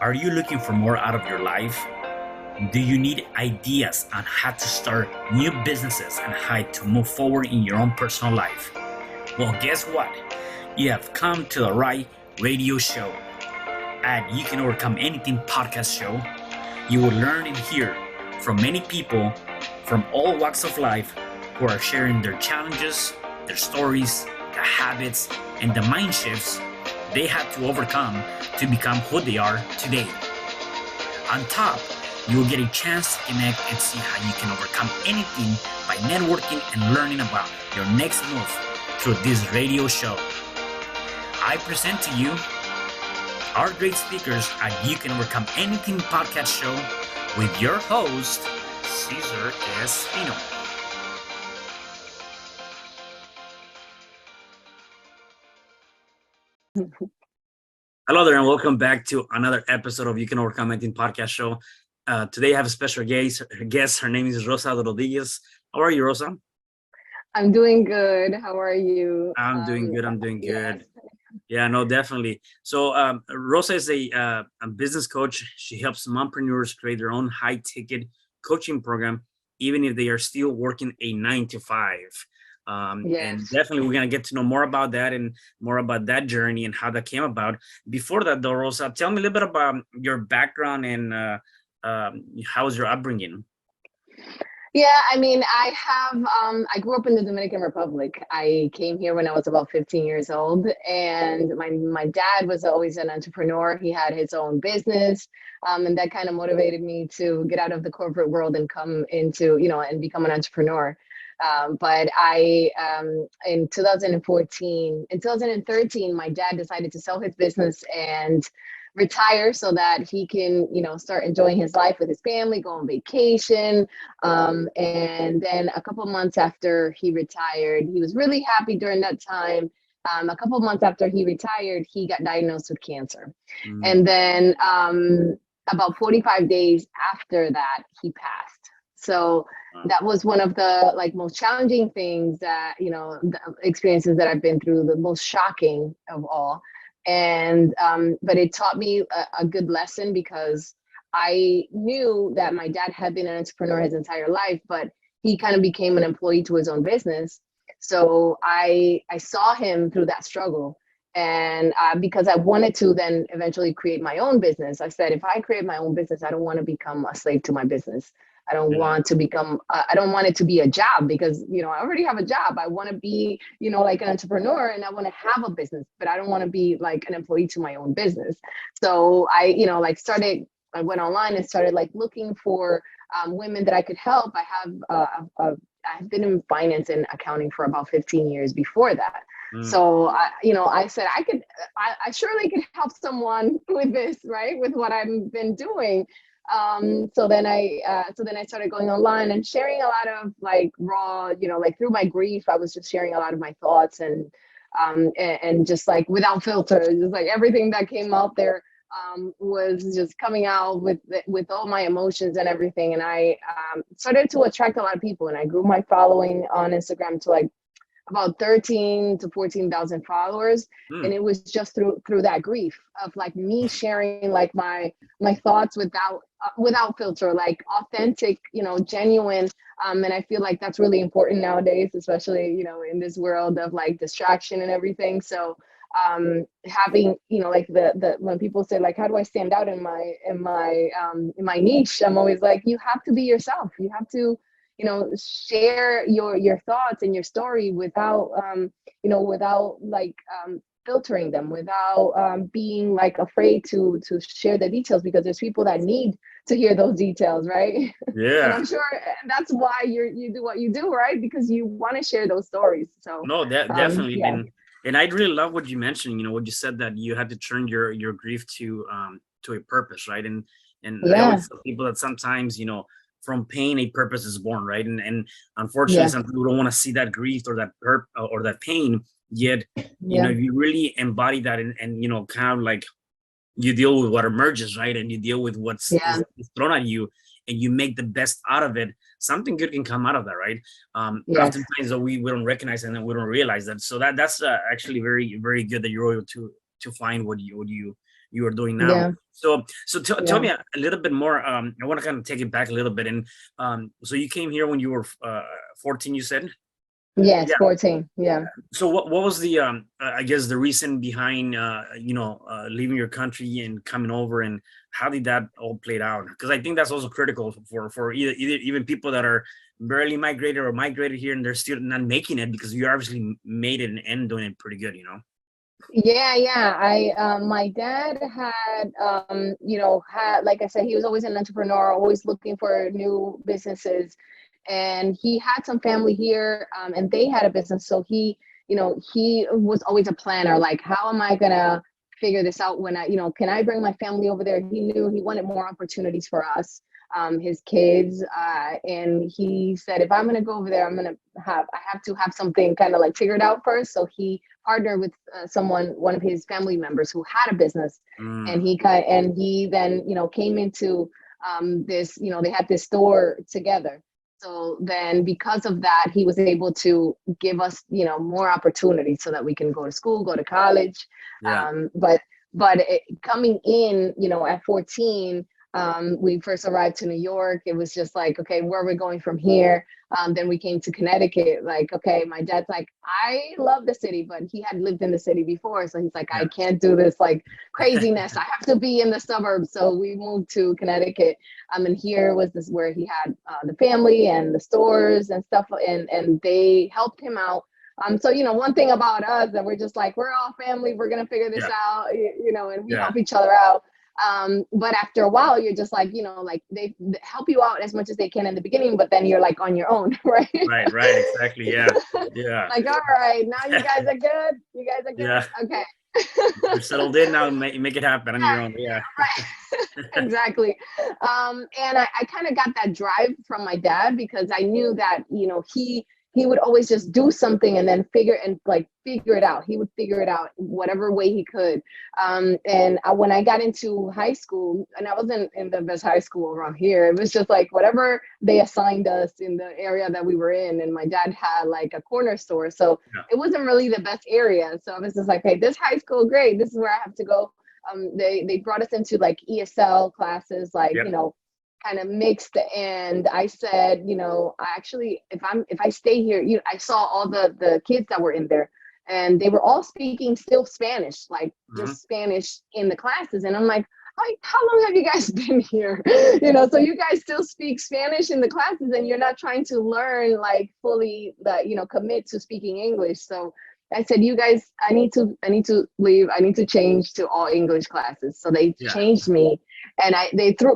Are you looking for more out of your life? Do you need ideas on how to start new businesses and how to move forward in your own personal life? Well, guess what? You have come to the right radio show. At You Can Overcome Anything podcast show, you will learn and hear from many people from all walks of life who are sharing their challenges, their stories, the habits, and the mind shifts they had to overcome to become who they are today. On top, you will get a chance to connect and see how you can overcome anything by networking and learning about your next move through this radio show. I present to you our great speakers at You Can Overcome Anything podcast show with your host, CesarRespino. Hello there, and welcome back to another episode of You Can Overcome Anything podcast show. Today I have a special guest. Her name is Rosa Rodriguez. How are you, Rosa? I'm doing good. How are you? I'm doing good. Yes. Yeah, no, definitely. So Rosa is a business coach. She helps mompreneurs create their own high-ticket coaching program, even if they are still working a 9-to-5. Yes. And definitely we're going to get to know more about that and more about that journey and how that came about. Before that, though, Rosa, tell me a little bit about your background and how was your upbringing? Yeah, I mean, I grew up in the Dominican Republic. I came here when I was about 15 years old, and my dad was always an entrepreneur. He had his own business, and that kind of motivated me to get out of the corporate world and come into, and become an entrepreneur. But in 2013, my dad decided to sell his business and retire so that he can, start enjoying his life with his family, go on vacation. And then a couple months after he retired, he was really happy during that time. A couple months after he retired, he got diagnosed with cancer. And then about 45 days after that, he passed. So that was one of the most challenging things that, the experiences that I've been through, the most shocking of all. And but it taught me a good lesson, because I knew that my dad had been an entrepreneur his entire life, but he kind of became an employee to his own business. So I saw him through that struggle. And because I wanted to then eventually create my own business, I said, if I create my own business, I don't want to become a slave to my business. I don't want to become, I don't want it to be a job, because, I already have a job. I want to be, like an entrepreneur, and I want to have a business, but I don't want to be like an employee to my own business. So I went online and started looking for women that I could help. I've been in finance and accounting for about 15 years before that. So, I said I surely could help someone with this, right? With what I've been doing. So then I started going online and sharing a lot of raw, through my grief, I was just sharing a lot of my thoughts and just without filter, just everything that came out there was just coming out with all my emotions and everything. And I started to attract a lot of people, and I grew my following on Instagram to about 13 to 14,000 followers. And it was just through that grief of me sharing my thoughts without filter, authentic, genuine. And I feel that's really important nowadays, especially, in this world of distraction and everything. So having, the when people say how do I stand out in my niche, I'm always you have to be yourself. You have to share your thoughts and your story without filtering them, without being afraid to share the details, because there's people that need to hear those details, right? Yeah. And I'm sure that's why you do what you do, right? Because you want to share those stories. So no, definitely. Yeah. And I really love what you mentioned, what you said, that you had to turn your grief to a purpose, right? And I always tell people that sometimes, from pain, a purpose is born, right? And unfortunately, some people don't want to see that grief or that pain. Yet, if you really embody that and kind of you deal with what emerges, right? And you deal with what's is thrown at you, and you make the best out of it. Something good can come out of that, right? Oftentimes, though, we don't recognize and we don't realize that. So that's actually very, very good that you're able to find what you you are doing now. Yeah. So tell Yeah. me a little bit more. I want to kind of take it back a little bit. And so you came here when you were 14, you said? Yes, Yeah. 14. Yeah. So what was the I guess the reason behind leaving your country and coming over, and how did that all played out? Because I think that's also critical for either even people that are barely migrated or migrated here and they're still not making it, because you obviously made it and doing it pretty good, you know? Yeah, yeah. My dad had, had, like I said, he was always an entrepreneur, always looking for new businesses. And he had some family here, and they had a business. So he was always a planner. Like, how am I gonna figure this out when can I bring my family over there? He knew he wanted more opportunities for us, his kids. And he said, if I'm gonna go over there, I have to have something kind of like figured out first. So he partnered with one of his family members who had a business, Mm, and he then came into this. They had this store together. So then, because of that, he was able to give us, more opportunities so that we can go to school, go to college. yeah, But coming in, at 14, we first arrived to New York. It was just like, okay, where are we going from here? Then we came to Connecticut. Like, okay, my dad's like, I love the city, but he had lived in the city before. So he's like, yeah, I can't do this like craziness. I have to be in the suburbs. So we moved to Connecticut. And here was this where he had the family and the stores and stuff, and they helped him out. So one thing about us that we're just like, we're all family. We're gonna figure this yeah, out, and we yeah. help each other out. But after a while, you're just like, like they help you out as much as they can in the beginning, but then you're like on your own, right? Right, exactly. Yeah, yeah, Like, all right, now you guys are good. You guys are yeah. good. Okay. You're settled in now. Make it happen on your own. Yeah, Right. Exactly. And I kind of got that drive from my dad, because I knew that, he would always just do something and then figure it out. He would figure it out whatever way he could. When I got into high school, and I wasn't in the best high school around here, it was just like whatever they assigned us in the area that we were in. And my dad had like a corner store. So yeah, it wasn't really the best area. So I was just like, hey, this high school, great. This is where I have to go. They brought us into like ESL classes, like, yep, kind of mixed. And I said, I actually, if I stay here, I saw all the kids that were in there, and they were all speaking still Spanish, like mhm, just Spanish in the classes. And I'm like, how long have you guys been here? So you guys still speak Spanish in the classes, and you're not trying to learn like fully that, commit to speaking English. So I said, you guys, I need to leave. I need to change to all English classes. So they yeah, changed me, and I threw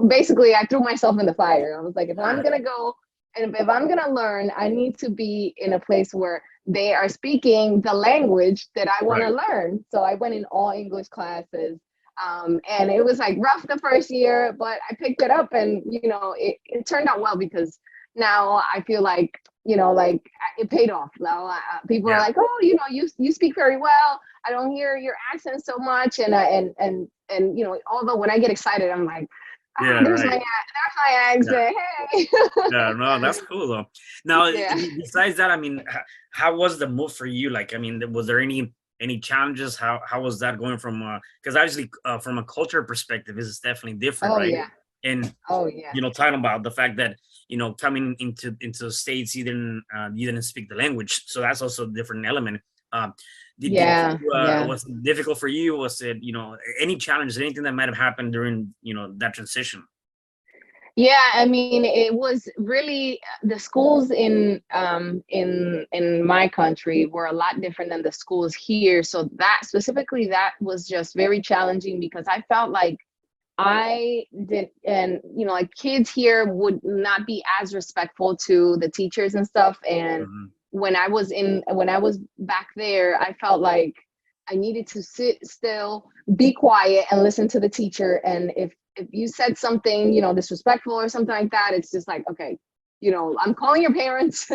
myself in the fire. I was like, if I'm gonna go and if I'm gonna learn, I need to be in a place where they are speaking the language that I want right, to learn. So I went in all English classes. And it was like rough the first year, but I picked it up, and it turned out well, because now I feel like like it paid off. Now people are yeah, like, oh, you speak very well. I don't hear your accent so much, and although when I get excited, I'm like, yeah, there's my right, yeah, accent. Hey. yeah. No, that's cool though. Now, Yeah. besides that, I mean, how was the move for you? Like, I mean, was there any challenges? How was that going from? Because obviously, from a culture perspective, this is definitely different, Oh right? yeah. And Oh yeah. talking about the fact that coming into the states, you didn't speak the language, so that's also a different element. um did Yeah. you Yeah. was it difficult for you? Was it any challenges, anything that might have happened during that transition? Yeah, I mean, it was really the schools in my country were a lot different than the schools here. So that was just very challenging, because I felt like I did, and like kids here would not be as respectful to the teachers and stuff. And Mhm. when I was back there, I felt like I needed to sit still, be quiet, and listen to the teacher. And if you said something, disrespectful or something like that, it's just like, okay, I'm calling your parents.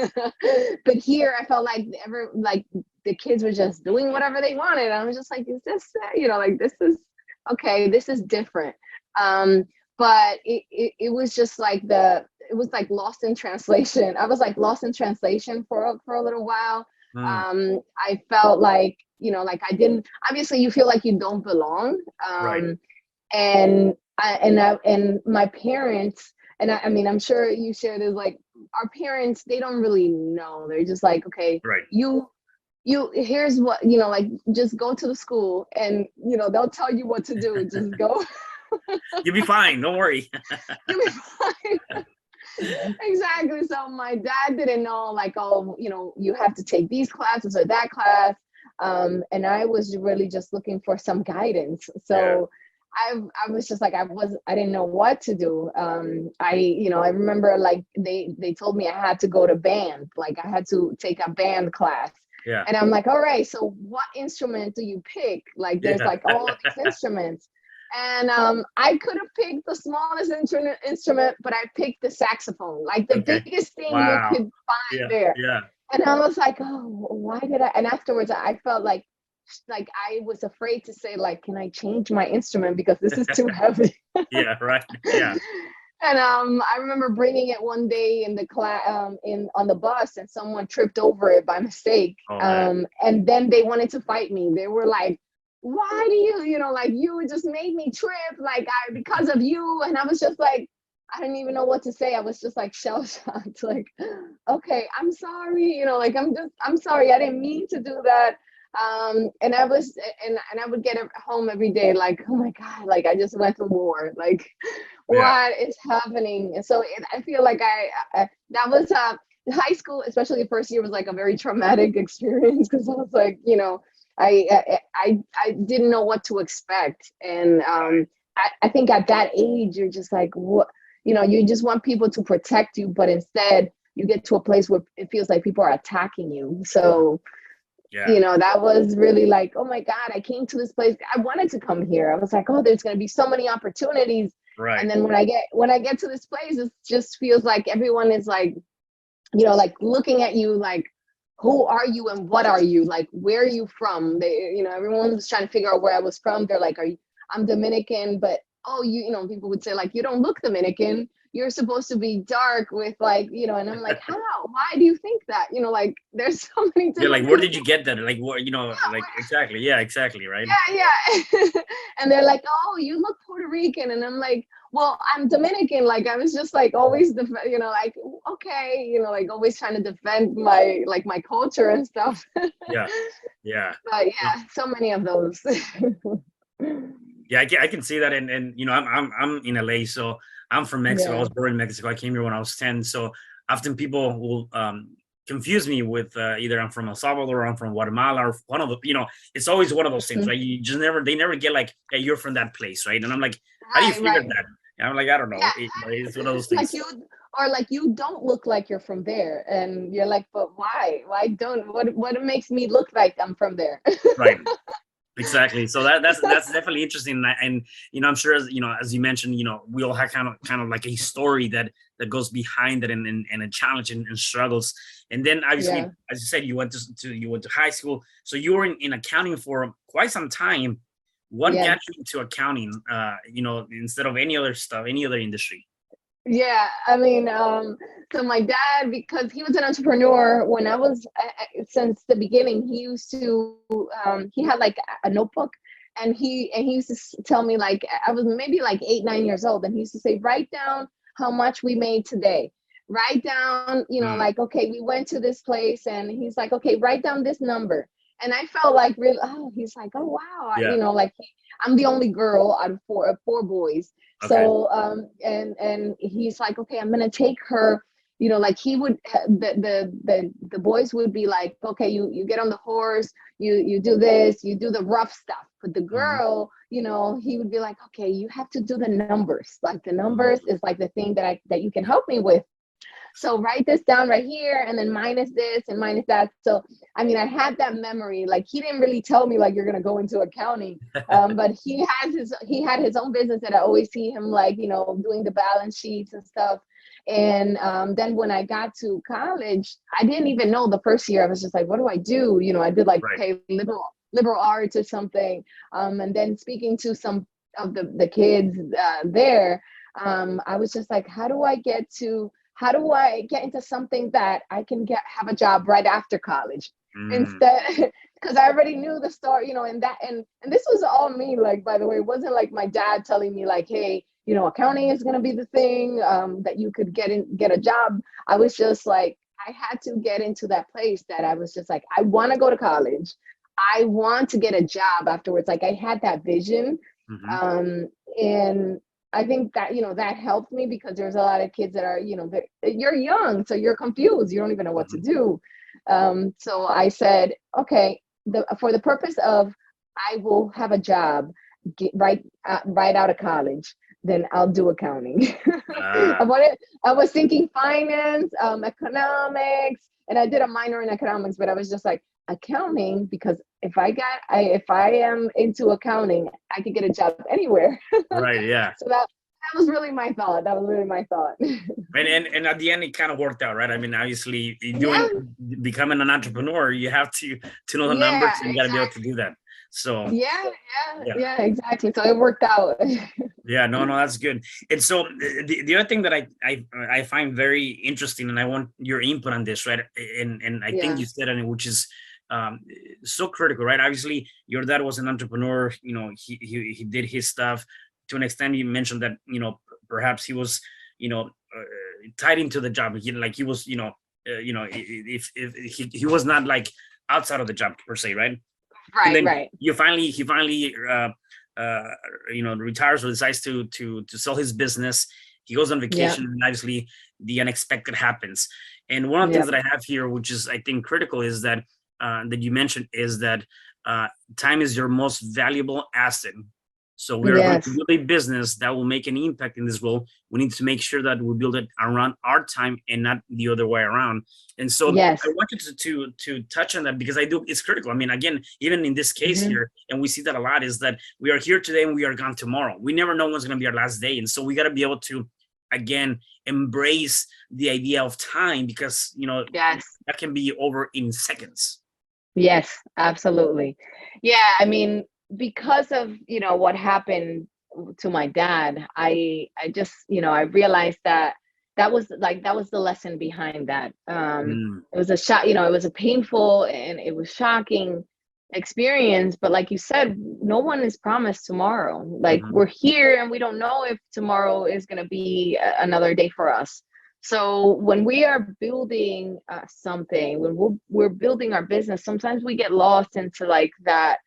But here, I felt like like the kids were just doing whatever they wanted. I was just like, is this, like this is okay, this is different. Um, but it was just like it was like lost in translation. I was like lost in translation for a little while. Mm, I felt like, like I didn't, obviously you feel like you don't belong. right, And my parents, I mean, I'm sure you share this, like, our parents, they don't really know. They're just like, okay, Right. here's what, like, just go to the school and, they'll tell you what to do. Just go. You'll be fine. Don't worry. You'll be fine. Exactly. So my dad didn't know, like, oh, you have to take these classes or that class. And I was really just looking for some guidance. So I was just like, I didn't know what to do. I remember, like, they told me I had to go to band, like I had to take a band class. Yeah. And I'm like, all right, so what instrument do you pick? Like, there's like all these instruments. And I could have picked the smallest instrument, but I picked the saxophone, like the biggest thing you Wow. could find there. Yeah. And I was like, oh, why did I? And afterwards, I felt like I was afraid to say, like, can I change my instrument because this is too heavy? Yeah. Right. Yeah. And I remember bringing it one day in the class, on the bus, and someone tripped over it by mistake. Oh, man. And then they wanted to fight me. They were like, why do you, like, you just made me trip, like, because of you. And I was just like, I didn't even know what to say. I was just like shell shocked, like, okay, I'm sorry, like, I'm sorry, I didn't mean to do that. And I would get home every day, like, oh my God, like, I just went through war, like, what is happening? And so I feel like that was high school, especially the first year, was like a very traumatic experience, because I was like, I didn't know what to expect. And I think at that age, you're just like, what, you just want people to protect you, but instead you get to a place where it feels like people are attacking you. So, that was really like, oh my God, I came to this place. I wanted to come here. I was like, oh, there's going to be so many opportunities. Right. And then when I get to this place, it just feels like everyone is like, like looking at you like, who are you and what are you? Like, where are you from? Everyone was trying to figure out where I was from. They're like, I'm Dominican, but people would say, like, you don't look Dominican. You're supposed to be dark with, like, and I'm like, how? Why do you think that? Like, there's so many. Yeah, like, where did you get that? Like, what, like, exactly. Yeah, exactly. Right. Yeah. And they're like, oh, you look Puerto Rican. And I'm like, well, I'm Dominican. Like, I was just like always, like, okay, like always trying to defend my culture and stuff. Yeah. But yeah, so many of those. Yeah, I can see that, and I'm in LA, so I'm from Mexico. I was born in Mexico. I came here when I was 10. So often people will confuse me with either I'm from El Salvador or I'm from Guatemala, or one of the, it's always one of those things, right? You just they never get like, hey, you're from that place, right? And I'm like, how do you figure that? And I'm like, I don't know. Yeah. It's one of those things. Like you don't look like you're from there, and you're like, but why? What makes me look like I'm from there? Right. Exactly. So that's definitely interesting, and I'm sure, as you mentioned, we all have kind of like a story that goes behind it, and a challenge and struggles. And then obviously, as you said, you went to high school, so you were in accounting for quite some time. What got you into accounting? Instead of any other stuff, any other industry? Yeah, I mean, so my dad, because he was an entrepreneur when I was, since the beginning, he used to, he had like a notebook, and he used to tell me, like, I was maybe like 8, 9 years old, and he used to say, write down how much we made today. Write down, like, okay, we went to this place, and he's like, okay, write down this number. And I felt like really, he's like, oh, wow. Like, I'm the only girl out of four boys. Okay. So, and he's like, okay, I'm going to take her, like he would, the boys would be like, okay, you get on the horse, you do this, you do the rough stuff. But the girl, he would be like, okay, you have to do the numbers. Like, the numbers is like the thing that you can help me with. So write this down right here, and then minus this and minus that. So, I mean, I had that memory. Like, he didn't really tell me, like, you're going to go into accounting. But he had his own business that I always see him, like, doing the balance sheets and stuff. And then when I got to college, I didn't even know the first year. I was just like, what do I do? I did like, okay, liberal arts or something. And then speaking to some of the kids there, I was just like, how do I get into something that I can have a job right after college? Instead because I already knew the story, and this was all me, like, by the way. It wasn't like my dad telling me like, hey, accounting is going to be the thing, that you could get a job. I was just like, I had to get into that place that I was just like, I want to go to college. I want to get a job afterwards. Like, I had that vision. Mm-hmm. And I think that, that helped me, because there's a lot of kids that are, you're young, so you're confused. You don't even know what to Mm-hmm. do. So I said, okay, for the purpose of, I will have a job right out of college, then I'll do accounting. Ah, I was thinking finance, economics, and I did a minor in economics, but I was just like, accounting, because if I am into accounting, I could get a job anywhere. right, yeah. So that was really my thought. That was really my thought. And at the end, it kind of worked out, right? I mean, obviously, Yeah, becoming an entrepreneur, you have to know the yeah, numbers, and you got to be able to exactly. do that. So, Yeah, yeah. yeah, exactly. So it worked out. Yeah, no, no, that's good. And so the other thing that I find very interesting, and I want your input on this, right? And I think Yeah, you said it, which is um, so critical, right? Obviously, your dad was an entrepreneur. He did his stuff to an extent. You mentioned that perhaps he was tied into the job. He was if he was not like outside of the job per se, right? And right, then right. he finally uh retires or decides to sell his business. He goes on Yeah, vacation, and obviously the unexpected happens. And one of the yeah, things that I have here, which is I think critical, is that that you mentioned, is that time is your most valuable asset. So we are going to yes, build a business that will make an impact in this world. We need to make sure that we build it around our time and not the other way around. And so I yes. want you to touch on that, because I do, it's critical. I mean, again, even in this case Hmm. here, and we see that a lot, is that we are here today and we are gone tomorrow. We never know when's going to be our last day. And so we got to be able to, again, embrace the idea of time, because Yes, that can be over in seconds. yes, absolutely. Yeah, I mean, because of, what happened to my dad, I just, I realized that that was the lesson behind that. Mm, It was a shock, it was a painful and it was shocking experience, but like you said, no one is promised tomorrow. Like, mhm. we're here and we don't know if tomorrow is going to be another day for us. So when we are building something, when we're building our business, sometimes we get lost into like that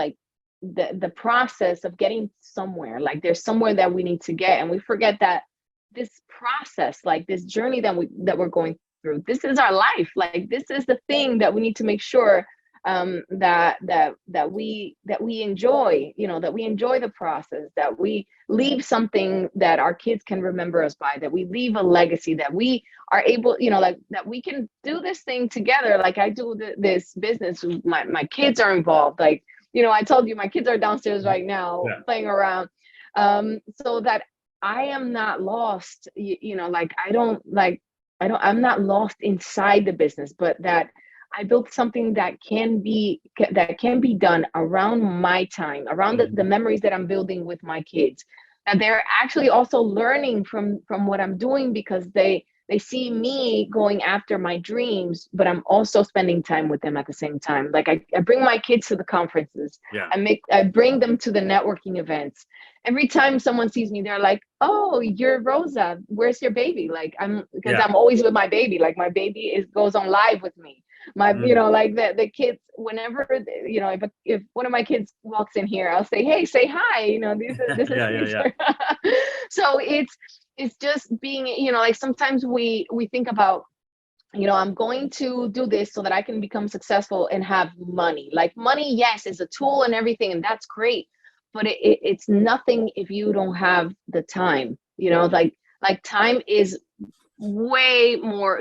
like the process of getting somewhere. Like, there's somewhere that we need to get, and we forget that this process, like this journey that we're going through, this is our life. Like, this is the thing that we need to make sure that we enjoy, that we enjoy the process, that we leave something that our kids can remember us by, that we leave a legacy, that we are able, like that we can do this thing together. Like, I do this business, my kids are involved. Like, I told you my kids are downstairs right now Yeah. playing around, so that I am not lost. Like, I'm not lost inside the business, but that I built something that can be done around my time, around the Mhm. memories that I'm building with my kids. And they're actually also learning from what I'm doing, because they see me going after my dreams, but I'm also spending time with them at the same time. Like, I bring my kids to the conferences. Yeah. I bring them to the networking events. Every time someone sees me, they're like, "Oh, you're Rosa. Where's your baby?" Like, because Yeah. I'm always with my baby. Like, my baby goes on live with me. My, Mm. like the kids, whenever, if one of my kids walks in here, I'll say, "Hey, say hi, this is Yeah, yeah, yeah. Caesar." So it's just being, like, sometimes we think about, I'm going to do this so that I can become successful and have money. Like, money, yes, is a tool and everything, and that's great, but it's nothing if you don't have the time. Like time is way more,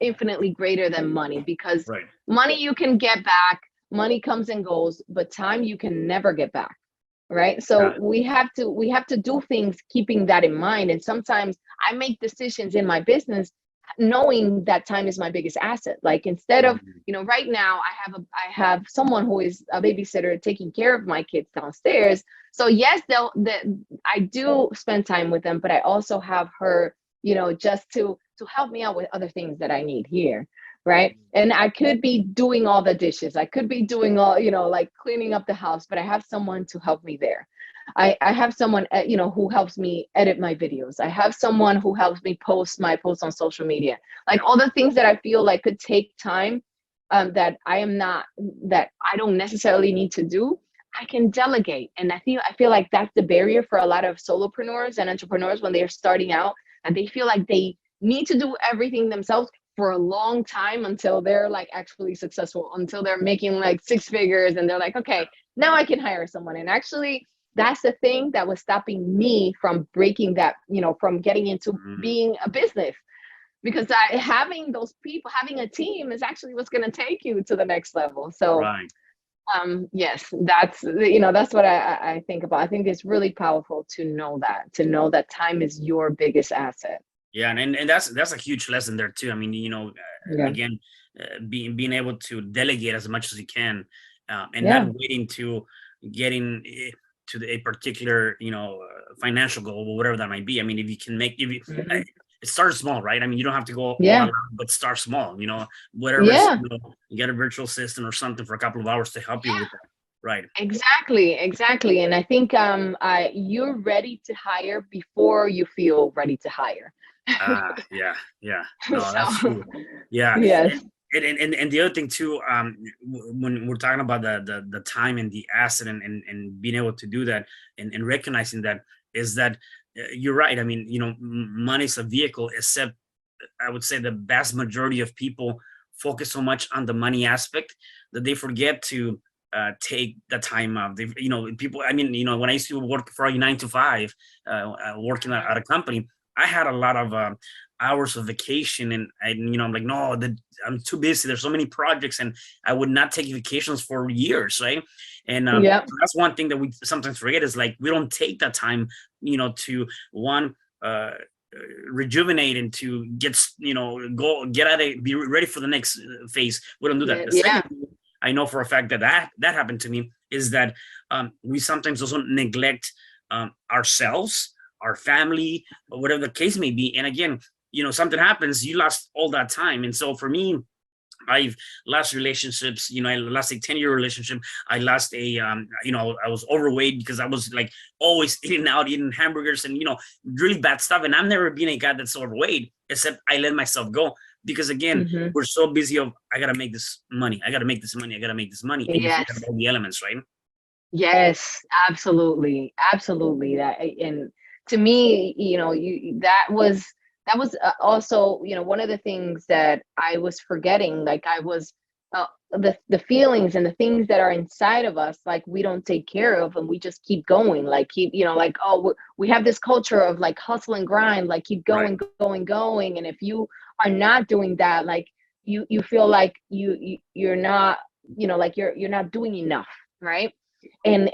infinitely greater than money, because Right. money you can get back, money comes and goes, but time you can never get back. Right. So Yeah. we have to do things keeping that in mind. And sometimes I make decisions in my business knowing that time is my biggest asset. Like, instead of, Mhm. right now I have someone who is a babysitter taking care of my kids downstairs. So yes, I do spend time with them, but I also have her, just to help me out with other things that I need here. right? And I could be doing all the dishes. I could be doing all, like cleaning up the house, but I have someone to help me there. I have someone, who helps me edit my videos. I have someone who helps me post my posts on social media. Like all the things that I feel like could take time, that that I don't necessarily need to do, I can delegate. And I feel like that's the barrier for a lot of solopreneurs and entrepreneurs when they're starting out, and they feel like they need to do everything themselves for a long time until they're like actually successful, until they're making like six figures and they're like, okay, now I can hire someone. And actually, that's the thing that was stopping me from breaking that, from getting into being a business, because having those people, having a team is actually what's going to take you to the next level. So Right. yes, that's what I think about. I think it's really powerful to know that time is your biggest asset. Yeah, and that's a huge lesson there too. I mean, Yeah. again, being able to delegate as much as you can, and not Yeah. waiting to getting to a particular, financial goal or whatever that might be. I mean, if you can if you Mhm. start small, right? I mean, you don't have to go all Yeah. out, but start small. Whatever's, Yeah. you get a virtual assistant or something for a couple of hours to help you with that, right? Exactly. And I think you're ready to hire before you feel ready to hire. Yeah, yeah. No, that's So true. Yeah, yes. and the other thing too, when we're talking about the time and the asset, and being able to do that, and recognizing that, is that you're right. I mean, money's a vehicle, except I would say the vast majority of people focus so much on the money aspect that they forget to take the time out. People. I mean, when I used to work for a 9 to 5, working at a company, I had a lot of hours of vacation, and I'm like, no, I'm too busy. There's so many projects, and I would not take vacations for years, right? And Yeah. so that's one thing that we sometimes forget, is like we don't take that time, to one. Rejuvenate, and to go get out of, be ready for the next phase. We don't do that. Yeah. The Yeah. second thing, I know for a fact that happened to me, is that we sometimes also neglect ourselves, our family, or whatever the case may be. And again, something happens, you lost all that time. And so for me, I've lost relationships. I lost a 10-year relationship. I lost I was overweight because I was like always eating out, eating hamburgers and, really bad stuff. And I've never been a guy that's overweight, except I let myself go. Because again, Hmm. we're so busy of, I got to make this money. I got to make this money. I got to make this money. And you forget Yes. all the elements, right? Yes, absolutely. And to me, that was also, one of the things that I was forgetting. Like I was, the feelings and the things that are inside of us, like we don't take care of, and we just keep going. Like keep, like, oh, we have this culture of like hustle and grind, like keep Right. going, going, going. And if you are not doing that, like you feel like you're not, like you're not doing enough, right? And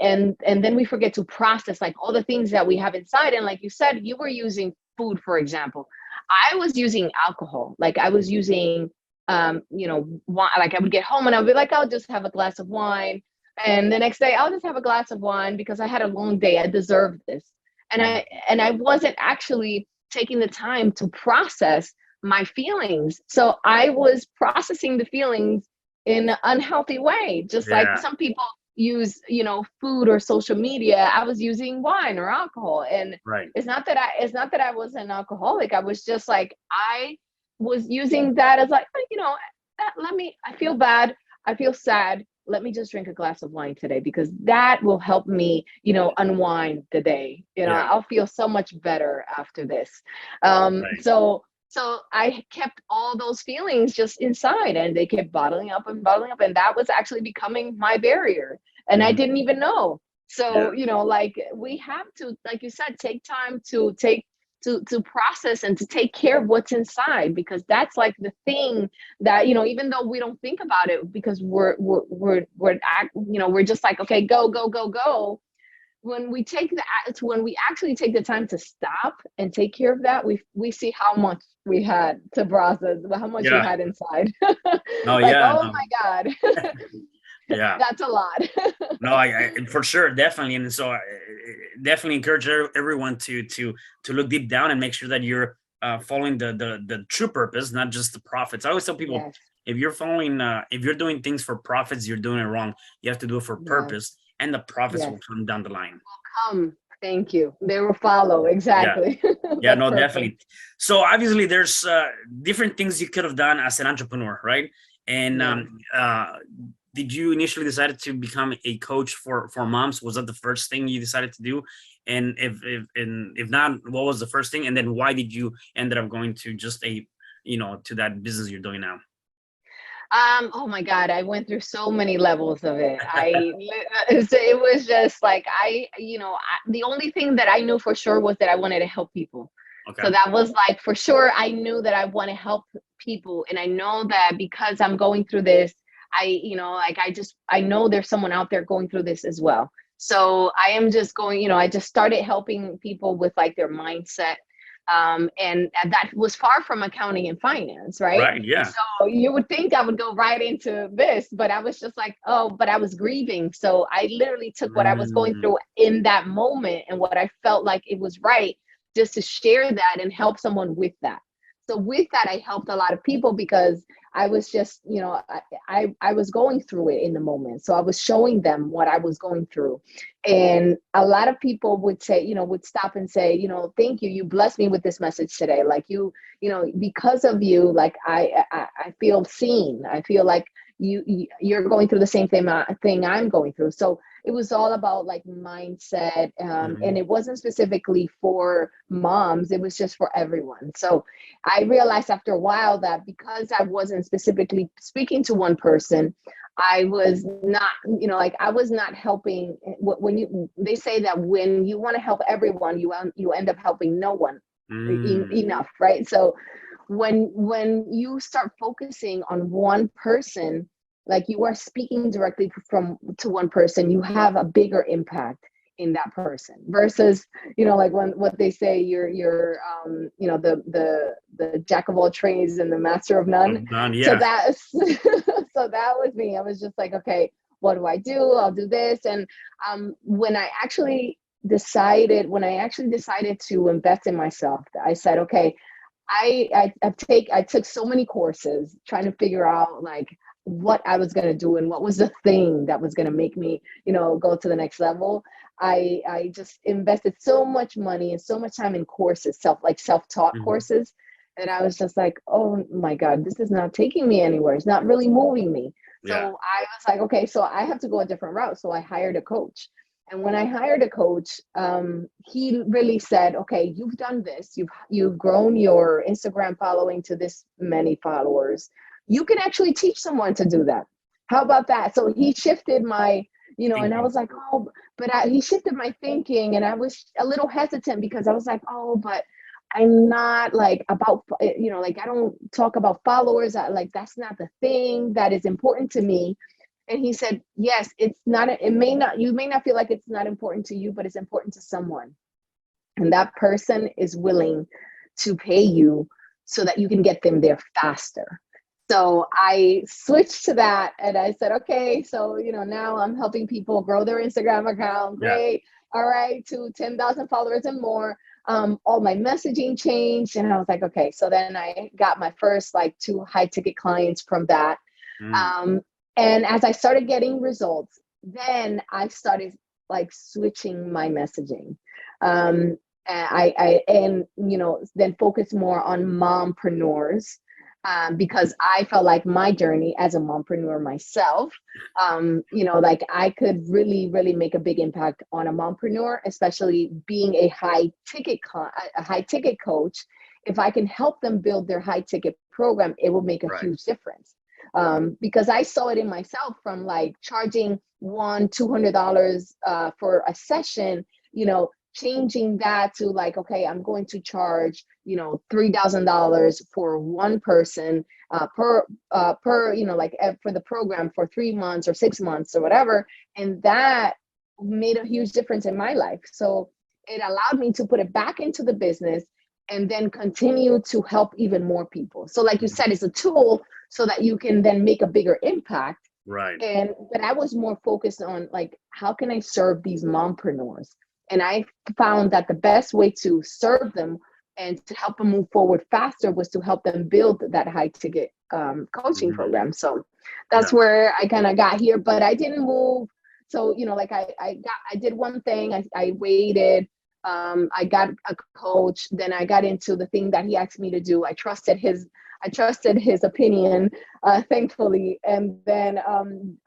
then we forget to process like all the things that we have inside. And like you said, you were using food, for example. I was using alcohol. Like I was using wine. Like I would get home and I'd be like, I'll just have a glass of wine, and the next day I'll just have a glass of wine because I had a long day, I deserved this. and Mhm. i and I wasn't actually taking the time to process my feelings, so I was processing the feelings in an unhealthy way, just like Yeah. some people use, food or social media. I was using wine or alcohol. And Right. it's not that I was an alcoholic. I was just like, I was using that as like, I feel bad, I feel sad, let me just drink a glass of wine today, because that will help me, unwind the day. Yeah. I'll feel so much better after this. um Right. so so I kept all those feelings just inside, and they kept bottling up and bottling up, and that was actually becoming my barrier, and I Mhm. didn't even know. Yeah. So, like we have to, like you said, take time to process and to take care of what's inside, because that's like the thing that, even though we don't think about it, because we're just like, okay, go, go, go, go. When we actually take the time to stop and take care of that, we see how much we had to process, how much we Yeah. had inside. No. Like, Yeah. oh No. my God, Yeah. that's a lot. No, I for sure, definitely. And so I definitely encourage everyone to look deep down and make sure that you're following the true purpose, not just the profits. I always tell people, Yes. If you're following, if you're doing things for profits, you're doing it wrong. You have to do it for Yes, purpose, and the profits yes. will come down the line. Thank you. They will follow. Yeah. Exactly. Yeah, That's no, perfect. definitely. So obviously, there's different things you could have done as an entrepreneur, right? And Yes. did you initially decided to become a coach for moms? Was that the first thing you decided to do? And if not, what was the first thing? And then why did you ended up going to just a, to that business you're doing now? Oh my God, I went through so many levels of it. It was just like the only thing that I knew for sure was that I wanted to help people. Okay. So that was like for sure. I knew that I want to help people, and I know that because I'm going through this, I know there's someone out there going through this as well. So I am just going. I just started helping people with like their mindset, and that was far from accounting and finance, right? Right. Yeah. So you would think I would go right into this, but I was just like, oh, but I was grieving. So I literally took what I was going Mm, through in that moment and what I felt like it was right just to share that and help someone with that. So with that, I helped a lot of people because I was just, I was going through it in the moment. So I was showing them what I was going through. And a lot of people would say, would stop and say, thank you. You blessed me with this message today. Like because of you, like I feel seen. I feel like you're going through the same thing I'm going through. So it was all about like mindset, and mhm. it wasn't specifically for moms. It was just for everyone. So I realized after a while that because I wasn't specifically speaking to one person, I was not, like I was not helping. They say that when you want to help everyone, you end up helping no one Mm, enough, right? So when you start focusing on one person, like you are speaking directly from to one person, you have a bigger impact in that person versus like when what they say you're the jack of all trades and the master of none. I'm done. So Yeah. that's so that was me. I was just like, okay, what do I do? I'll do this. And when I actually decided to invest in myself, I said, okay, I took so many courses trying to figure out like what I was going to do and what was the thing that was going to make me, go to the next level. I just invested so much money and so much time in courses, self-taught Mhm. courses. And I was just like, oh my God, this is not taking me anywhere. It's not really moving me. Yeah. So I was like, okay, so I have to go a different route. So I hired a coach. And when I hired a coach, he really said, "Okay, you've done this. You've grown your Instagram following to this many followers. You can actually teach someone to do that. How about that?" So he shifted and I Thinking. was like, "Oh," but he shifted my thinking, and I was a little hesitant because I was like, "Oh, but I'm not like about, like I don't talk about followers. Like that's not the thing that is important to me." And he said, yes, it's not, you may not feel like it's not important to you, but it's important to someone. And that person is willing to pay you so that you can get them there faster. So I switched to that and I said, okay, so, now I'm helping people grow their Instagram account. Yeah. Great. All right. To 10,000 followers and more. All my messaging changed. And I was like, okay. So then I got my first like 2 high ticket clients from that. Mm, Um, and as I started getting results, then I started like switching my messaging. Then focus more on mompreneurs, because I felt like my journey as a mompreneur myself, like I could really, really make a big impact on a mompreneur, especially being a high ticket coach. If I can help them build their high ticket program, it will make a right. huge difference. Because I saw it in myself from like charging $200 for a session, changing that to like, okay, I'm going to charge, $3,000 for one person for the program for 3 months or 6 months or whatever. And that made a huge difference in my life. So it allowed me to put it back into the business and then continue to help even more people. So like you Mhm. said, it's a tool so that you can then make a bigger impact. Right. But I was more focused on like, how can I serve these mompreneurs? And I found that the best way to serve them and to help them move forward faster was to help them build that high ticket coaching Mhm. program. So Yeah. that's where I kind of got here, but I didn't move. So, like I did one thing, I waited. I got a coach, then I got into the thing that he asked me to do. I trusted his opinion, thankfully. And then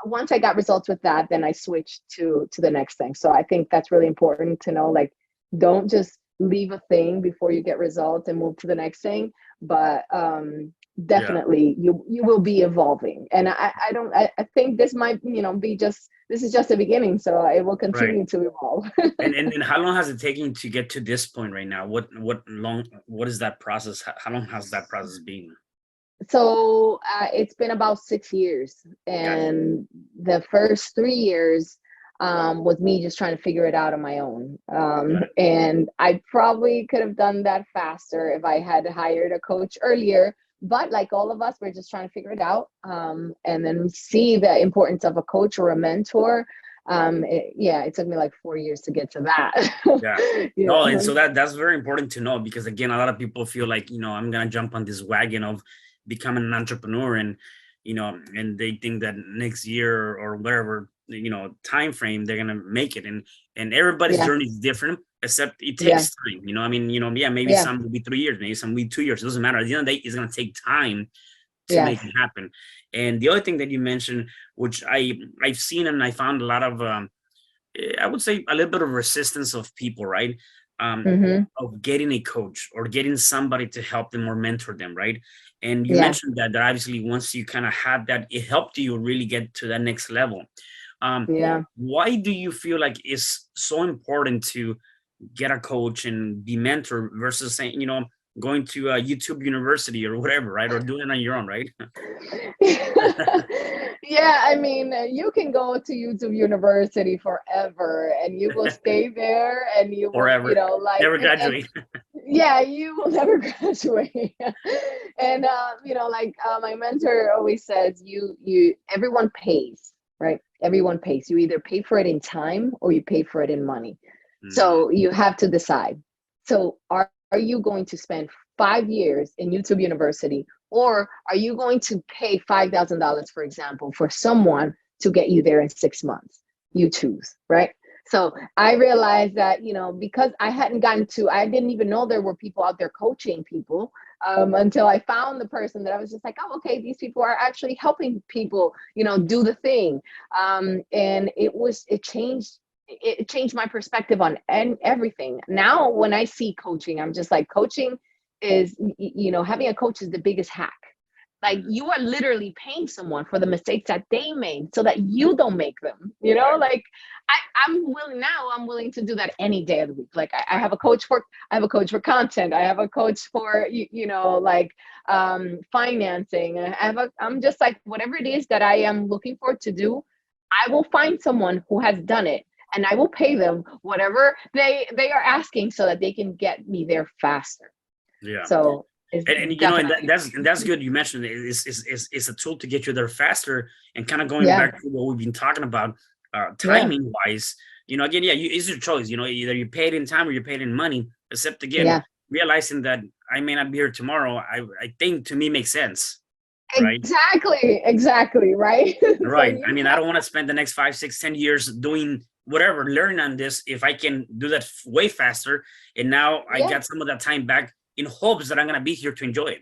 once I got results with that, then I switched to the next thing. So I think that's really important to know, like, don't just leave a thing before you get results and move to the next thing. But Yeah. definitely you will be evolving. And I think this might, this is just the beginning. So it will Right. continue to evolve. And how long has it taken to get to this point right now? What is that process? How long has that process been? So it's been about 6 years, Got it. and the first 3 years was me just trying to figure it out on my own. Got it. And I probably could have done that faster if I had hired a coach earlier. But like all of us, we're just trying to figure it out, and then we see the importance of a coach or a mentor. It took me like 4 years to get to that. Yeah. No, and Yeah, so that's very important to know, because again, a lot of people feel like, I'm gonna jump on this wagon of becoming an entrepreneur, and they think that next year or whatever, time frame, they're gonna make it. And everybody's yeah, journey is different, except it yeah, takes time. Yeah, maybe yeah, some will be 3 years, maybe some will be 2 years. It doesn't matter. At the end of the day, it's gonna take time to make yes, it happen. And the other thing that you mentioned, which I've seen and I found a lot of I would say a little bit of resistance of people, right? Um, hmm, of getting a coach or getting somebody to help them or mentor them, right? And you yeah, mentioned that obviously once you kind of had that, it helped you really get to that next level. Um, yeah. why do you feel like it's so important to get a coach and be mentor versus saying, going to a YouTube university or whatever, right? Or doing it on your own, right? Yeah, I mean, you can go to YouTube University forever and you will stay there and you will, Forever, never and graduate. yeah, you will never graduate. And my mentor always says, everyone pays, right? Everyone pays. You either pay for it in time or you pay for it in money. Mm, So you have to decide. So are you going to spend 5 years in YouTube University, or are you going to pay $5,000, for example, for someone to get you there in 6 months? You choose, right? So I realized that, because I didn't even know there were people out there coaching people, until I found the person that I was just like, oh, okay, these people are actually helping people, do the thing. And it changed my perspective on everything. Now, when I see coaching, I'm just like, coaching is, having a coach is the biggest hack. Like, mm, you are literally paying someone for the mistakes that they made so that you don't make them, right. like I'm willing to do that any day of the week. Like, I have a coach for, content. I have a coach for, financing. I'm just like, whatever it is that I am looking for to do, I will find someone who has done it, and I will pay them whatever they are asking so that they can get me there faster. Yeah. So it's And definitely, that's good. You mentioned it's a tool to get you there faster. And kind of going yeah, back to what we've been talking about, yeah, timing wise, again, yeah, it's your choice. Either you pay it in time or you pay it in money. Except again, yeah. realizing that I may not be here tomorrow, I think to me makes sense, right? Exactly, right? So Right. I you mean, I have, don't want to spend the next 5, 6, 10 years doing whatever, learning on this if I can do that way faster. And now I yeah. got some of that time back in hopes that I'm gonna be here to enjoy it.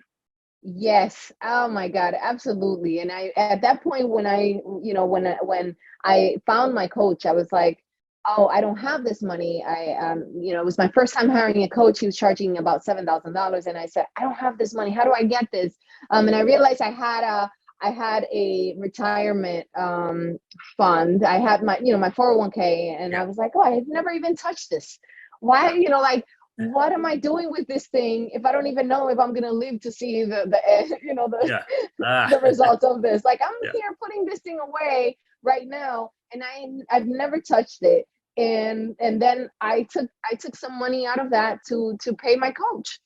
Yes. Oh my God, absolutely. And I, at that point, when I found my coach, I was like, oh, I don't have this money. It was my first time hiring a coach. He was charging about $7,000, and I said, I don't have this money. How do I get this? And I realized I had a retirement fund. I had my 401k, and I Yeah. was like, oh, I've never even touched this. Why, Yeah. like, what am I doing with this thing if I don't even know if I'm gonna live to see the the Yeah. Ah, the results of this? Like, I'm yeah. here putting this thing away right now, and I've never touched it. And then I took some money out of that to pay my coach.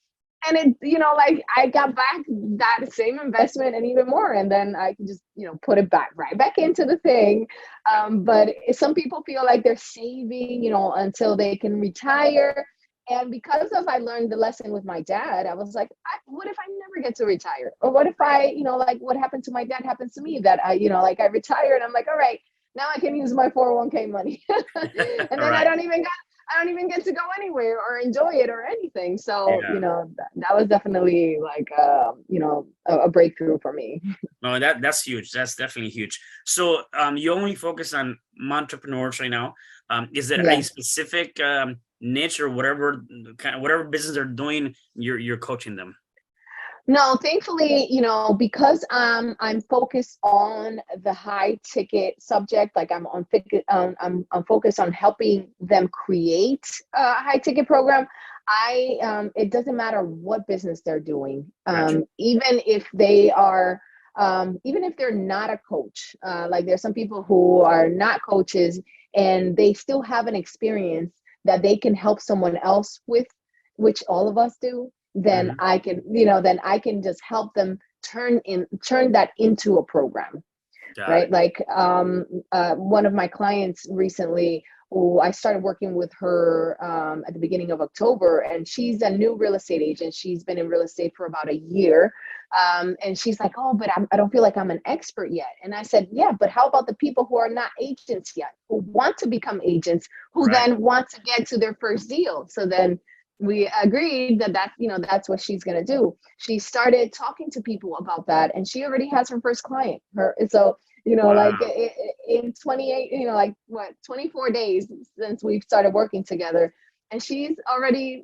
And it, like, I got back that same investment and even more, and then I can just, put it back right back into the thing. Yeah. But some people feel like they're saving, until they can retire, And because of I learned the lesson with my dad, I was like, what if I never get to retire? Or what if I, like what happened to my dad happens to me, that I, like I retire and I'm like, all right, now I can use my 401k money. And All then right. I don't even get to go anywhere or enjoy it or anything. So, Yeah. that was definitely like, a breakthrough for me. No, that's huge. That's definitely huge. So, you only focus on entrepreneurs right now. Is it a Yeah. specific niche or whatever kind of whatever business they're doing? You're coaching them. No, thankfully, because I'm focused on the high ticket subject, like I'm focused on helping them create a high ticket program. It doesn't matter what business they're doing, Gotcha. even if they're not a coach. Like there's some people who are not coaches and they still have an experience that they can help someone else with, which all of us do. Then Hmm. I can just help them turn that into a program, Got right? it. Like one of my clients recently, who I started working with her at the beginning of October, and she's a new real estate agent. She's been in real estate for about a year. And she's like, oh, but I don't feel like I'm an expert yet. And I said, yeah, but how about the people who are not agents yet, who want to become agents, who Right. then want to get to their first deal? So then we agreed that's what she's going to do. She started talking to people about that, and she already has her first client. Like Wow. in 28, like what, 24 days since we've started working together. And she's already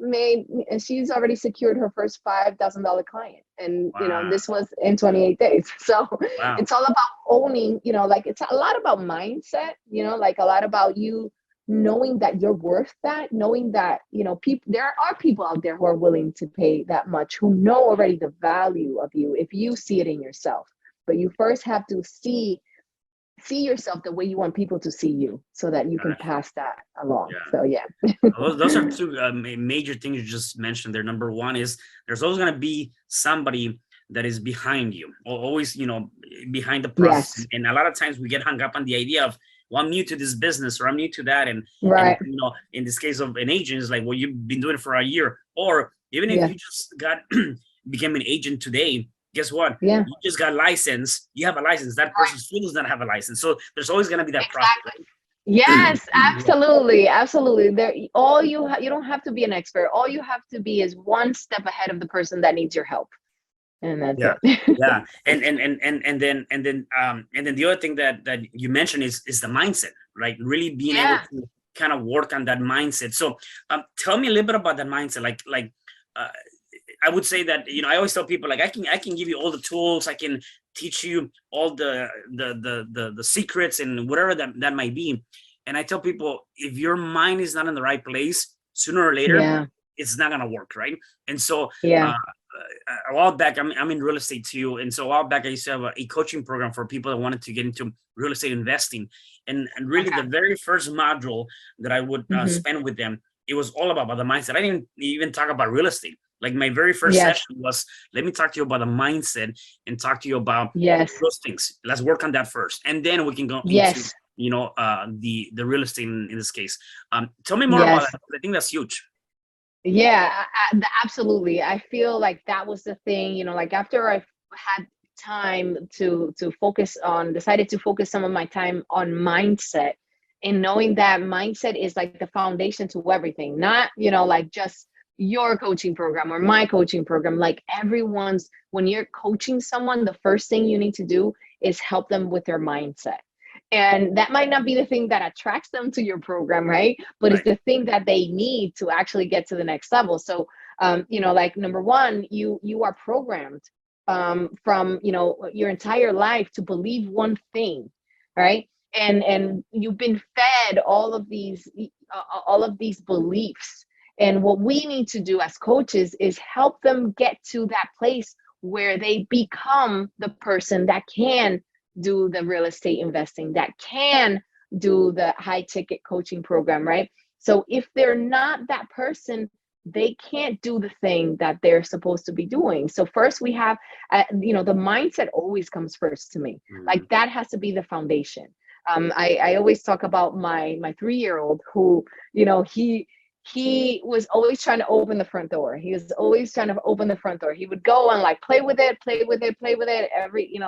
secured her first $5,000 client. And, Wow. this was in 28 days. So Wow. it's all about owning, like it's a lot about mindset, like a lot about you knowing that you're worth that, knowing that, there are people out there who are willing to pay that much, who know already the value of you if you see it in yourself. But you first have to see yourself the way you want people to see you, so that you can Gotcha. pass that along. Yeah. So yeah. Those are two major things you just mentioned there. Number one is there's always going to be somebody that is behind you, or always, behind the process. Yes. And a lot of times we get hung up on the idea of, well, I'm new to this business or I'm new to that. And Right. in this case of an agent, it's like, well, you've been doing it for a year. Or even if Yeah. you just got became an agent today, guess what? Yeah. You just got licensed. You have a license. That person Right. still does not have a license. So there's always going to be that process. Exactly. Yes, absolutely, absolutely. You don't have to be an expert. All you have to be is one step ahead of the person that needs your help, and that's Yeah, it. yeah, and then the other thing that you mentioned is the mindset, right? Really being able Yeah. to kind of work on that mindset. So, tell me a little bit about that mindset. Like, uh, I would say that, I always tell people, like, I can give you all the tools, I can teach you all the secrets and whatever that might be. And I tell people, if your mind is not in the right place, sooner or later, Yeah. it's not gonna work, right? And so, Yeah. uh, a while back, I'm in real estate too, and so a while back I used to have a coaching program for people that wanted to get into real estate investing, and really the Okay. very first module that I would Hmm. spend with them, it was all about the mindset. I didn't even talk about real estate. Like my very first Yes. session was, let me talk to you about the mindset and talk to you about Yes. those things. Let's work on that first, and then we can go into Yes. the real estate in this case. Tell me more about Yes. that. I think that's huge. Yeah, absolutely. I feel like that was the thing, like after I had time to focus on, decided to focus some of my time on mindset, and knowing that mindset is like the foundation to everything, not, like just your coaching program or my coaching program, like everyone's, when you're coaching someone, the first thing you need to do is help them with their mindset. And that might not be the thing that attracts them to your program, right? But it's Right. the thing that they need to actually get to the next level. So, like number one, you are programmed from your entire life to believe one thing, right? And you've been fed all of these beliefs. And what we need to do as coaches is help them get to that place where they become the person that can do the real estate investing, that can do the high ticket coaching program, right? So if they're not that person, they can't do the thing that they're supposed to be doing. So first we have, the mindset always comes first to me. Like Mhm. that has to be the foundation. I always talk about my 3-year-old who, he he was always trying to open the front door. He was always trying to open the front door. He would go and like play with it, play with it, play with it.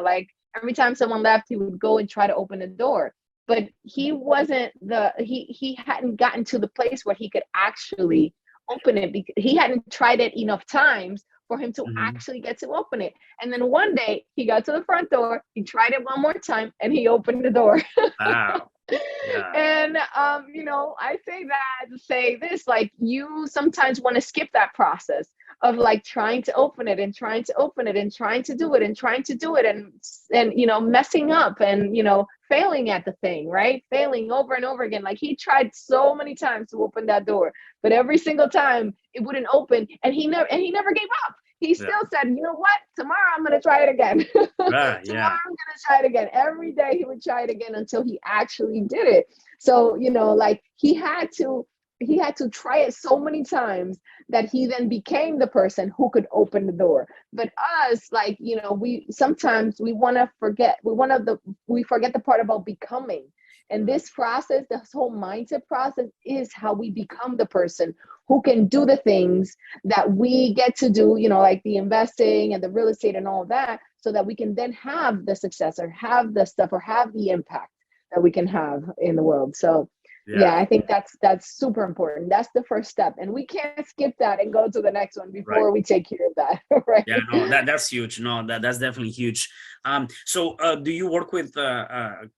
Like every time someone left, he would go and try to open the door. But he wasn't he hadn't gotten to the place where he could actually open it, because he hadn't tried it enough times for him to Mm-hmm. actually get to open it. And then one day he got to the front door, he tried it one more time, and he opened the door. Wow. Yeah. And I say that to say this, like, you sometimes want to skip that process of like trying to open it and trying to open it and trying to do it and trying to do it, and messing up and failing at the thing, right? Failing over and over again. Like, he tried so many times to open that door, but every single time it wouldn't open, and he never gave up. He Yeah. still said, you know what? Tomorrow I'm going to try it again. Tomorrow Yeah. I'm going to try it again. Every day he would try it again until he actually did it. So, like, he had to try it so many times that he then became the person who could open the door. But us, like, we sometimes we want to forget, we forget the part about becoming. And this process, this whole mindset process, is how we become the person who can do the things that we get to do, like the investing and the real estate and all that, so that we can then have the success or have the stuff or have the impact that we can have in the world. So yeah, Yeah. I think that's super important. That's the first step. And we can't skip that and go to the next one Right. before we take care of that. Right. Yeah, no, that's huge. No, that's definitely huge. So do you work with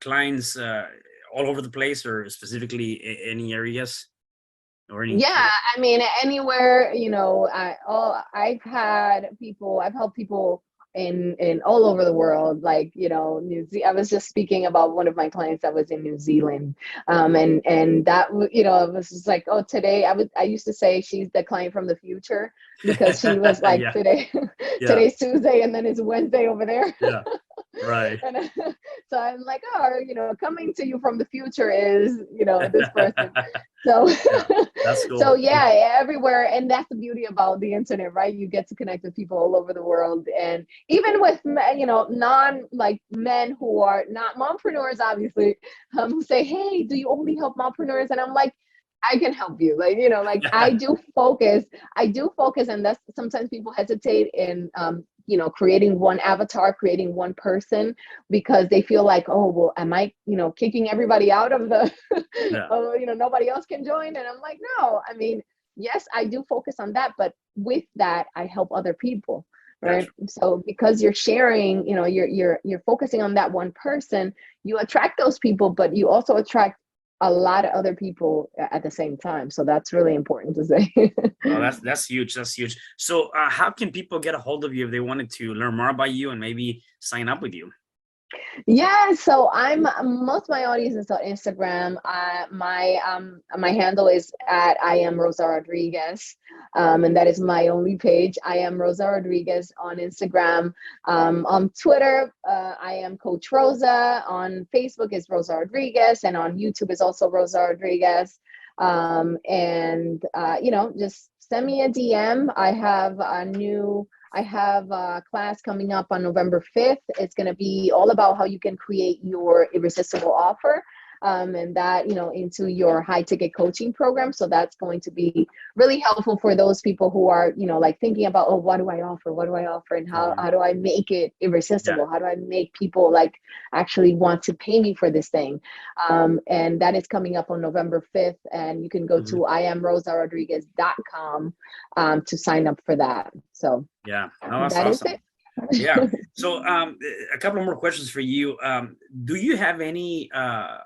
clients all over the place, or specifically any areas or any Yeah, state? I mean, anywhere, I've helped people in all over the world, like, I was just speaking about one of my clients that was in New Zealand. And that, it was just like, oh, today I used to say she's the client from the future, because she was like, Yeah, yeah, today's Tuesday and then it's Wednesday over there. yeah. Right. And so I'm like, oh, coming to you from the future is, this person. So, Yeah, that's so cool. yeah, everywhere. And that's the beauty about the internet, right? You get to connect with people all over the world. And even with, non like men who are not mompreneurs, obviously, who say, hey, do you only help mompreneurs? And I'm like, I can help you. Like, like, I do focus. And that's sometimes people hesitate in, creating one avatar, creating one person, because they feel like, oh, well, am I, kicking everybody out of the, Yeah, oh, nobody else can join. And I'm like, no, I mean, yes, I do focus on that, but with that, I help other people. Right. gotcha. So because you're sharing, you're focusing on that one person, you attract those people, but you also attract a lot of other people at the same time. So that's really important to say. Oh, that's huge. That's huge. So, how can people get a hold of you if they wanted to learn more about you and maybe sign up with you? Yeah, so I'm most of my audience is on Instagram. My handle is at I am Rosa Rodriguez, and that is my only page. I am Rosa Rodriguez on Instagram. On Twitter, I am Coach Rosa. On Facebook is Rosa Rodriguez, and on YouTube is also Rosa Rodriguez. And just send me a DM. I have a class coming up on November 5th. It's going to be all about how you can create your irresistible offer, and that, into your high ticket coaching program. So that's going to be really helpful for those people who are, like, thinking about, oh, what do I offer? What do I offer? And Mhm. how do I make it Yeah. irresistible? How do I make people like actually want to pay me for this thing? And that is coming up on November 5th. And you can go Mhm. to iamrosarodriguez.com to sign up for that. So Yeah. No, that's that is it. awesome. Yeah. So, a couple more questions for you. Do you have any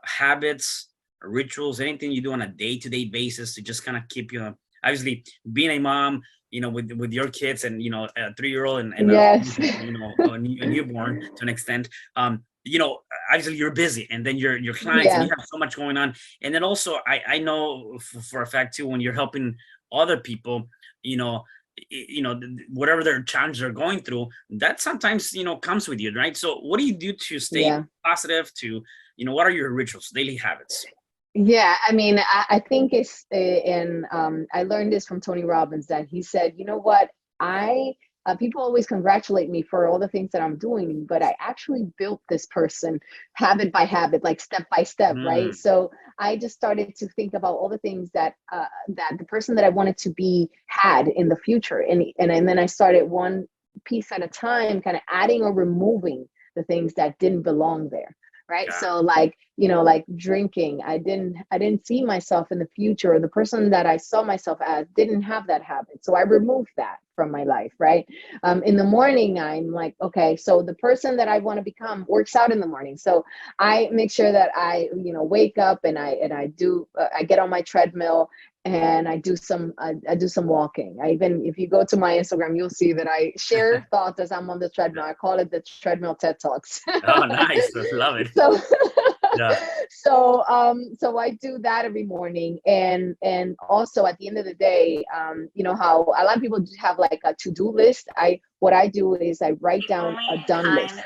habits, rituals, anything you do on a day-to-day basis to just kind of keep you, obviously being a mom, with your kids and a 3-year-old and Yes. a newborn to an extent. Obviously you're busy, and then your clients, and Yeah. you have so much going on, and then also I know for a fact too, when you're helping other people, you know whatever their challenges are going through, that sometimes comes with you, right? So what do you do to stay Yeah. positive, to what are your rituals, daily habits? Yeah, I mean, I think it's I learned this from Tony Robbins, that he said, you know what, I people always congratulate me for all the things that I'm doing, but I actually built this person habit by habit, like step by step, right? Mm, So I just started to think about all the things that that the person that I wanted to be had in the future, and then I started one piece at a time, kind of adding or removing the things that didn't belong there, right? yeah. So like, like drinking, I didn't see myself in the future, or the person that I saw myself as didn't have that habit, so I removed that from my life, right? In the morning, I'm like, okay, so the person that I want to become works out in the morning, so I make sure that I, wake up, and I do, I get on my treadmill, and I do some walking. I even, if you go to my Instagram, you'll see that I share thoughts as I'm on the treadmill. I call it the treadmill TED Talks. Oh, nice. I love it. So Yeah. so I do that every morning, and also at the end of the day, how a lot of people have like a to-do list. What I do is I write down a done list.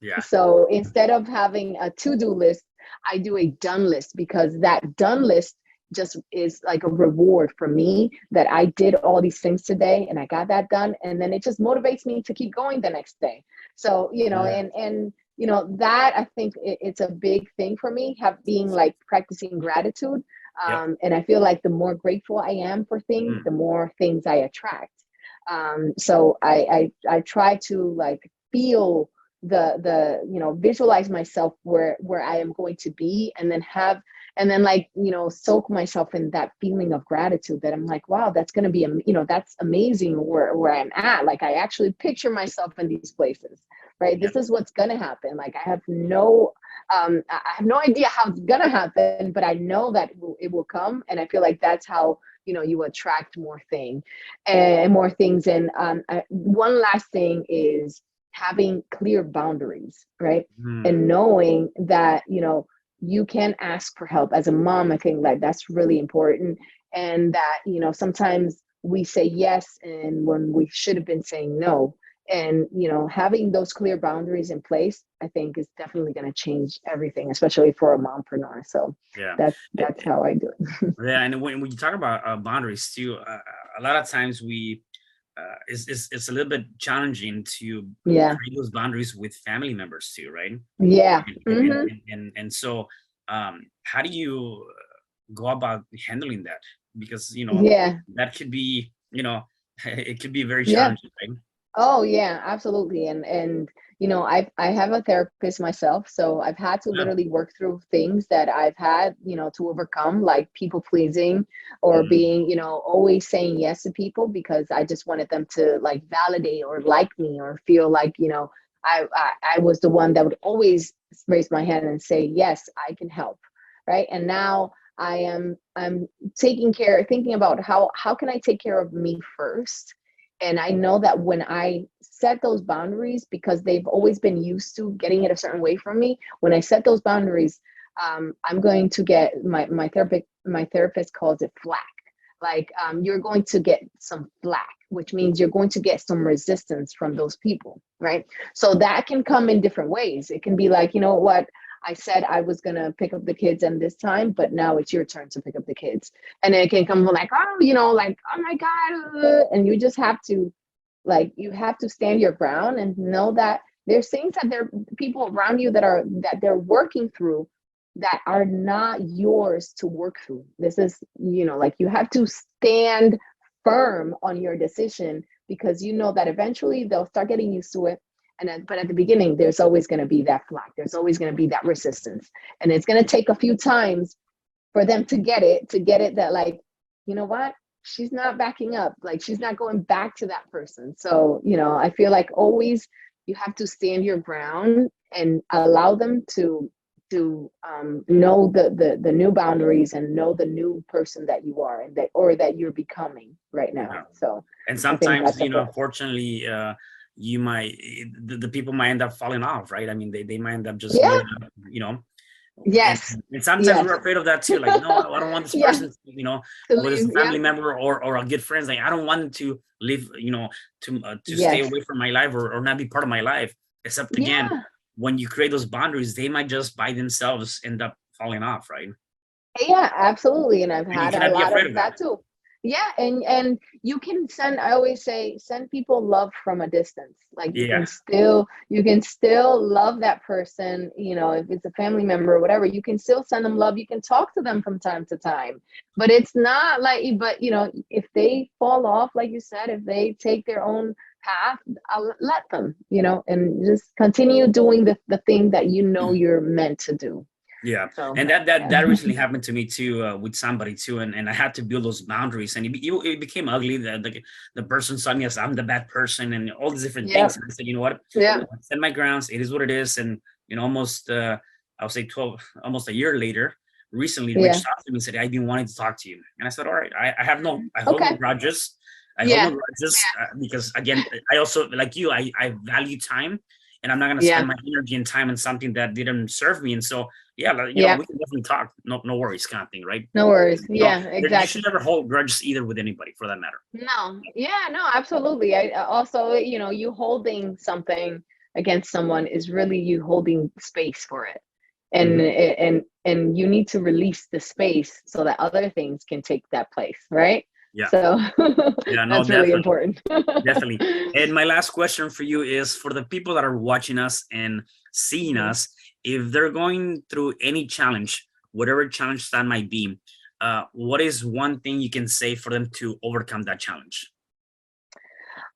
Yeah. So instead of having a to-do list, I do a done list, because that done list just is like a reward for me, that I did all these things today and I got that done. And then it just motivates me to keep going the next day. So, Yeah. that I think it's a big thing for me, being like practicing gratitude. Yep. And I feel like the more grateful I am for things, Mm, the more things I attract. So I try to like feel visualize myself where I am going to be, and then like, soak myself in that feeling of gratitude, that I'm like, wow, that's going to be, that's amazing where I'm at. Like, I actually picture myself in these places, right? yeah. This is what's going to happen. Like, I have no idea how it's going to happen, but I know that it will come. And I feel like that's how, you attract more things. And one last thing is having clear boundaries, right? Mm, And knowing that, you can ask for help. As a mom, I think that that's really important. And that, sometimes we say yes, and when we should have been saying no. And, having those clear boundaries in place, I think is definitely going to change everything, especially for a mompreneur. So yeah. that's how I do it. Yeah, and when you talk about boundaries too, a lot of times it's a little bit challenging to Yeah. create those boundaries with family members too, right? Yeah. And so, how do you go about handling that? Because Yeah. that could be, it could be very Yeah. challenging, right? Oh yeah, absolutely. And I have a therapist myself, so I've had to Yeah. literally work through things that I've had, to overcome, like people pleasing, or Mm, being, always saying yes to people because I just wanted them to like validate or like me, or feel like, I was the one that would always raise my hand and say, yes, I can help. Right. And now I'm thinking about how can I take care of me first. And I know that when I set those boundaries, because they've always been used to getting it a certain way from me, when I set those boundaries, I'm going to get my therapist calls it flack. Like, you're going to get some flack, which means you're going to get some resistance from those people, right? So that can come in different ways. It can be like, you know what? I said I was going to pick up the kids and this time, but now it's your turn to pick up the kids. And it can come like, oh, like, oh my God. And you just have to, like, you have to stand your ground and know that there's things that there are people around you that they're working through that are not yours to work through. This is, like, you have to stand firm on your decision, because you know that eventually they'll start getting used to it. But at the beginning, there's always going to be that flack. There's always going to be that resistance. And it's going to take a few times for them to get it that, like, you know what? She's not backing up. Like, she's not going back to that person. So, I feel like always you have to stand your ground and allow them to know the new boundaries and know the new person that you are, and that you're becoming right now. yeah. So And I think sometimes, that's a plus. unfortunately, you might the people might end up falling off, right? I mean, they might end up just Yeah. giving up, and, Yes. and sometimes Yes. we're afraid of that too. Like, no, I don't want this Yeah. person, To whether it's leave. a Yeah. family member or a good friend. Like, I don't want them to live, to stay Yes. away from my life, or not be part of my life. Except, again, Yeah. when you create those boundaries, they might just by themselves end up falling off, right? Yeah, absolutely. And I've And you had a cannot be lot afraid of of that. that too. Yeah, and you can send, I always say, send people love from a distance. Like Yeah. you can still love that person, you know, if it's a family member or whatever, you can still send them love. You can talk to them from time to time. But it's not like, but you know, if they fall off, like you said, if they take their own path, I'll let them, you know, and just continue doing the thing that you know you're meant to do. Yeah, So and that yeah. recently happened to me too, with somebody too, and I had to build those boundaries, and it became ugly. The person saw me as I'm the bad person, and all these different Yeah. things. And I said, you know what, Yeah. I stand my grounds. It is what it is, and almost I would say 12, almost a year later, recently Yeah. reached out to me and said, I've been wanting to talk to you, and I said, all right, I hold no Okay. grudges. I hold no Yeah. grudges, because again, I also, like you, I value time, and I'm not gonna spend Yeah. my energy and time on something that didn't serve me, and so yeah, Yeah. we can definitely talk. No worries, kind of thing, right? No worries. So Yeah, you should exactly. never hold grudges either with anybody, for that matter. No, yeah, no, absolutely. I also, you know, you holding something against someone is really you holding space for it. And Hmm. and you need to release the space so that other things can take that place, right? Yeah, So yeah, no, that's really definitely, important. definitely. And my last question for you is for the people that are watching us and seeing Mhm. us, if they're going through any challenge, whatever challenge that might be, what is one thing you can say for them to overcome that challenge?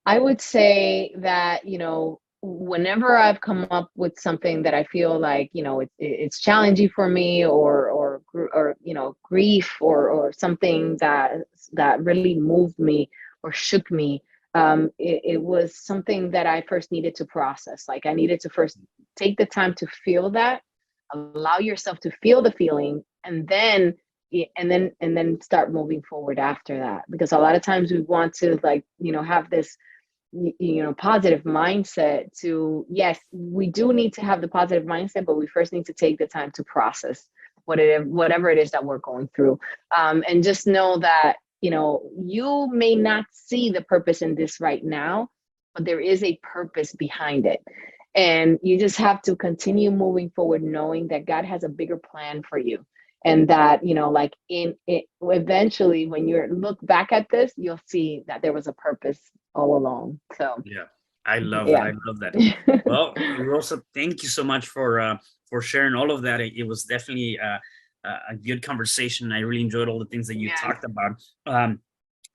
I would say that, you know, whenever I've come up with something that I feel like, you know, it's challenging for me, or you know, grief, or something that really moved me or shook me, it was something that I first needed to process. Like I needed to first take the time to feel that, allow yourself to feel the feeling, and then and then start moving forward after that, because a lot of times we want to, like, you know, have this you know, positive mindset. To Yes, we do need to have the positive mindset, but we first need to take the time to process whatever it is that we're going through, and just know that, you know, you may not see the purpose in this right now, but there is a purpose behind it, and you just have to continue moving forward knowing that God has a bigger plan for you, and that, you know, like in it, eventually when you look back at this, you'll see that there was a purpose all along. So Yeah, I love that. yeah. I love that. Well, Rosa, thank you so much for sharing all of that. It was definitely a good conversation. I really enjoyed all the things that you Yes. talked about.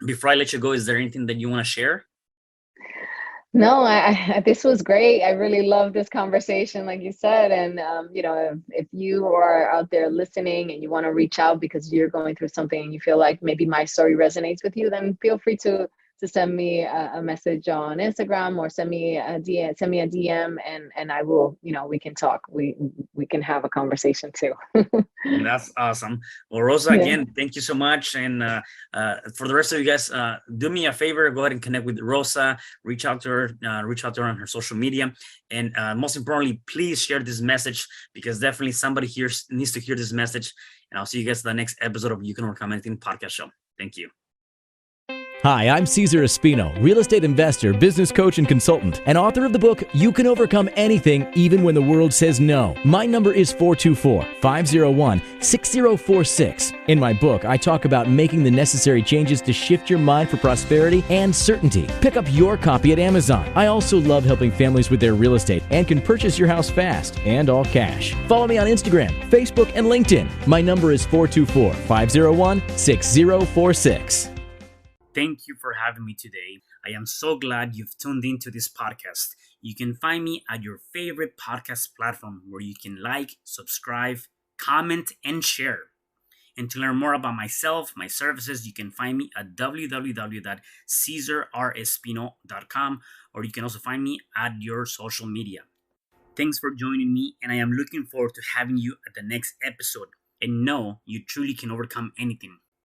Before I let you go, is there anything that you want to share? No, this was great. I really love this conversation, like you said. And you know, if you are out there listening and you want to reach out because you're going through something and you feel like maybe my story resonates with you, then feel free to send me a message on Instagram, or send me a DM, and I will, you know, we can talk. We can have a conversation too. That's awesome. Well, Rosa, Yeah. again, thank you so much. And for the rest of you guys, do me a favor, go ahead and connect with Rosa, reach out to her on her social media. And most importantly, please share this message, because definitely somebody here needs to hear this message. And I'll see you guys in the next episode of You Can Overcome Anything podcast show. Thank you. Hi, I'm CesarRespino, real estate investor, business coach, and consultant, and author of the book, You Can Overcome Anything, Even When the World Says No. My number is 424-501-6046. In my book, I talk about making the necessary changes to shift your mind for prosperity and certainty. Pick up your copy at Amazon. I also love helping families with their real estate and can purchase your house fast and all cash. Follow me on Instagram, Facebook, and LinkedIn. My number is 424-501-6046. Thank you for having me today. I am so glad you've tuned into this podcast. You can find me at your favorite podcast platform where you can like, subscribe, comment, and share. And to learn more about myself, my services, you can find me at www.CesarRespino.com, or you can also find me at your social media. Thanks for joining me, and I am looking forward to having you at the next episode. And know you truly can overcome anything.